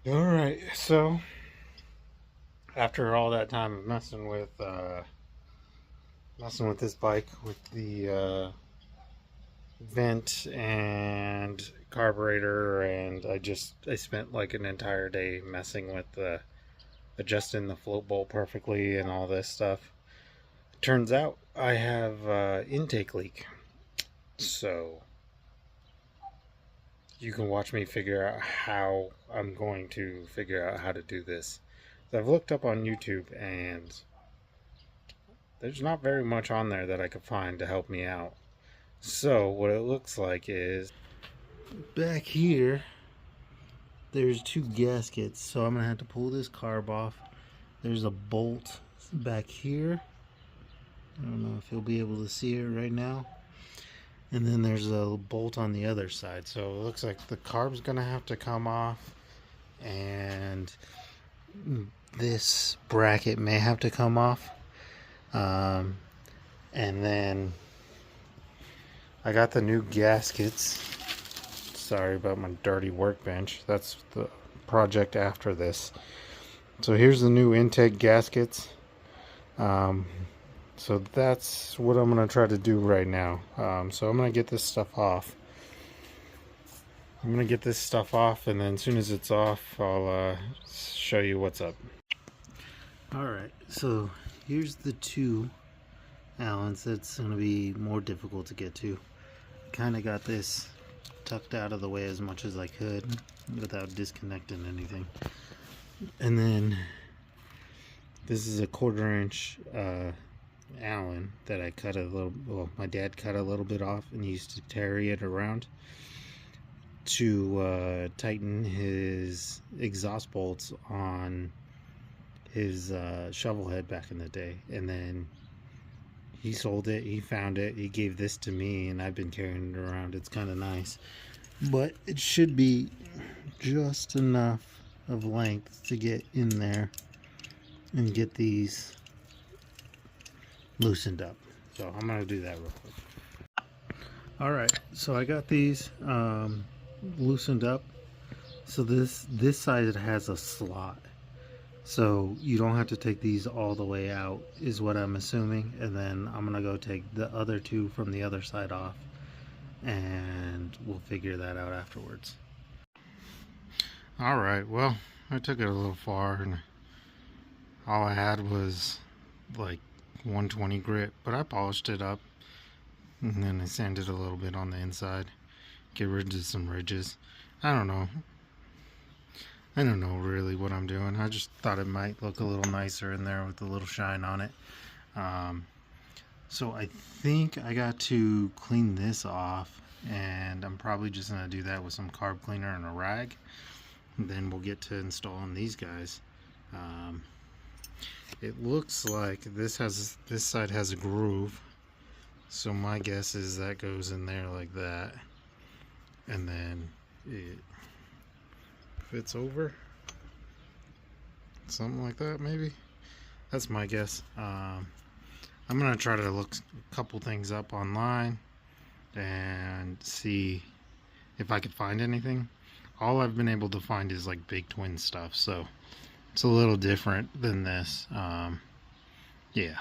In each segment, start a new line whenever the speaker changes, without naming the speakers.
All right, so after all that time of messing with this bike with the vent and carburetor, and I spent like an entire day messing with the adjusting the float bolt perfectly and all this stuff. Turns out I have intake leak, so you can watch me figure out how I'm going to figure out how to do this. So I've looked up on YouTube, and there's not very much on there that I could find to help me out. So what it looks like is back here there's two gaskets, so I'm gonna have to pull this carb off. There's a bolt back here. I don't know if you'll be able to see it right now. And then there's a bolt on the other side. So it looks like the carb's gonna have to come off, and this bracket may have to come off. Um, and then I got the new gaskets. Sorry about my dirty workbench. That's the project after this. So here's the new intake gaskets. Um, so that's what I'm going to try to do right now. So I'm going to get this stuff off. I'm going to get this stuff off, and then as soon as it's off, I'll show you what's up. Alright, so here's the two Allens that's going to be more difficult to get to. Kind of got this tucked out of the way as much as I could without disconnecting anything. And then this is a 1/4 inch Allen that I cut a little, well, my dad cut a little bit off and used to carry it around to tighten his exhaust bolts on his shovel head back in the day. And then he sold it, he found it, he gave this to me, and I've been carrying it around. It's kind of nice, but it should be just enough of length to get in there and get these loosened up. So I'm gonna do that real quick. All right, so I got these loosened up. So this side has a slot, so you don't have to take these all the way out, is what I'm assuming. And then I'm gonna go take the other two from the other side off, and we'll figure that out afterwards. All right, well, I took it a little far, and all I had was like 120 grit, but I polished it up, and then I sanded a little bit on the inside, get rid of some ridges. I don't know really what I'm doing. I just thought it might look a little nicer in there with a little shine on it. So I think I got to clean this off, and I'm probably just gonna do that with some carb cleaner and a rag. And then we'll get to installing these guys. It looks like this side has a groove, so my guess is that goes in there like that, and then it fits over, something like that maybe. That's my guess. I'm gonna try to look a couple things up online and see if I could find anything. All I've been able to find is like Big Twin stuff, so it's a little different than this. Yeah.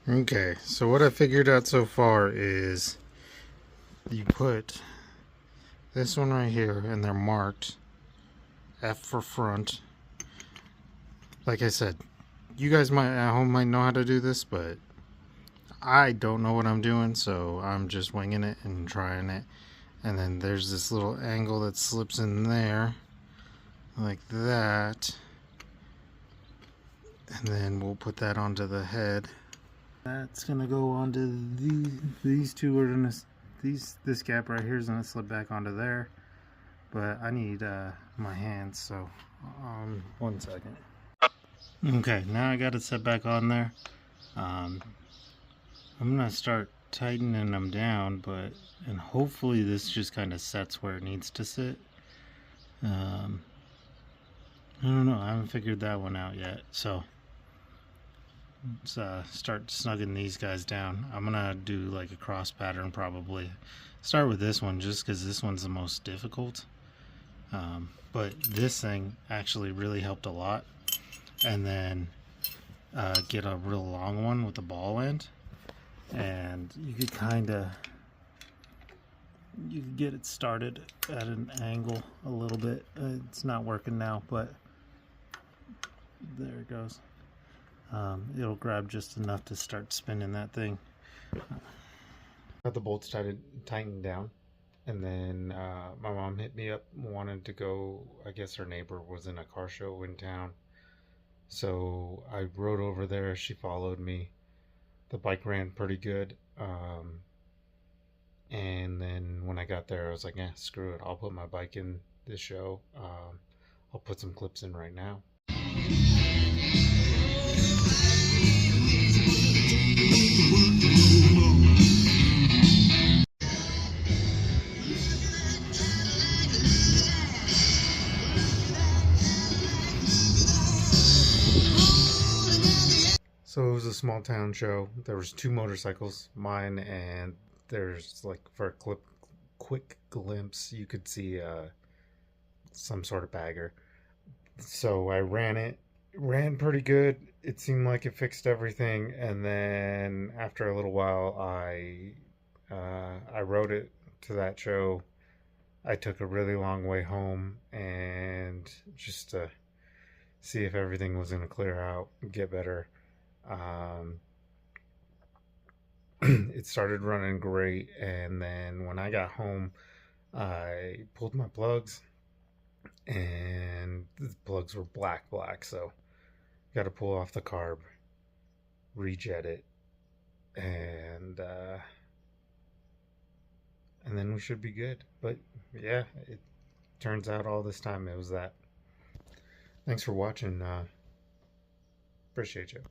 Okay, so what I figured out so far is you put this one right here, and they're marked F for front. Like I said, you guys at home might know how to do this, but I don't know what I'm doing, so I'm just winging it and trying it. And then there's this little angle that slips in there like that, and then we'll put that onto the head. That's gonna go onto these two are gonna, this gap right here is gonna slip back onto there, but I need my hands, so 1 second. Okay, now I got it set back on there. I'm gonna start tightening them down, and hopefully this just kind of sets where it needs to sit. I don't know, I haven't figured that one out yet, so let's start snugging these guys down. I'm gonna do like a cross pattern, probably start with this one just because this one's the most difficult. But this thing actually really helped a lot. And then get a real long one with the ball end, and you could get it started at an angle a little bit. It's not working now, but there it goes. It'll grab just enough to start spinning that thing. Got the bolts tightened down, and then my mom hit me up, wanted to go. I guess her neighbor was in a car show in town, so I rode over there. She followed me. The bike ran pretty good. And then when I got there, I was like, yeah, screw it. I'll put my bike in this show. I'll put some clips in right now. So it was a small town show. There was 2 motorcycles, mine, and there's like, for a quick glimpse, you could see some sort of bagger. So I ran pretty good. It seemed like it fixed everything, and then after a little while, I rode it to that show. I took a really long way home, and just to see if everything was gonna clear out, get better. It started running great, and then when I got home, I pulled my plugs, and the plugs were black, so got to pull off the carb, rejet it, and then we should be good. But yeah, it turns out all this time it was that. Thanks for watching. Appreciate you.